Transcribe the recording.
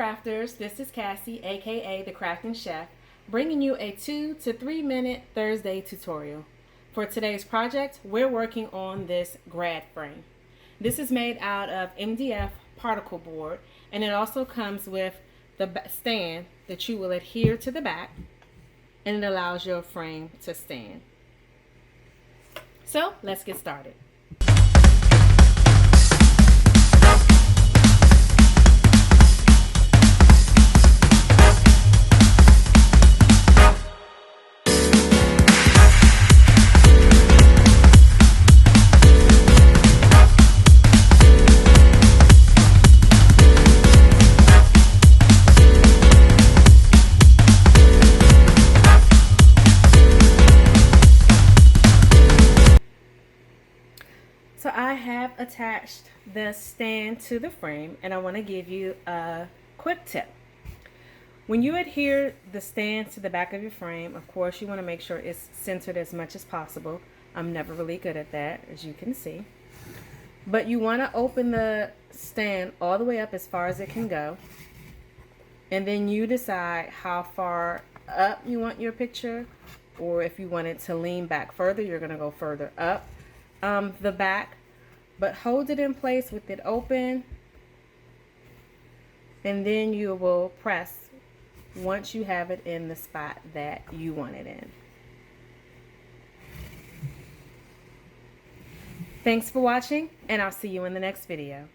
crafters, this is Cassie, aka the Crafting Chef, bringing you a 2 to 3 minute Thursday tutorial. For today's project, we're working on this Grad frame. This is made out of MDF particle board, and it also comes with the stand that you will adhere to the back, and it allows your frame to stand. So let's get started. So I have attached the stand to the frame, and I want to give you a quick tip. When you adhere the stand to the back of your frame, of course you want to make sure it's centered as much as possible. I'm never really good at that, as you can see. But you want to open the stand all the way up as far as it can go. And then you decide how far up you want your picture, or if you want it to lean back further, you're going to go further up the back, but hold it in place with it open, and then you will press once you have it in the spot that you want it in. Thanks for watching, and I'll see you in the next video.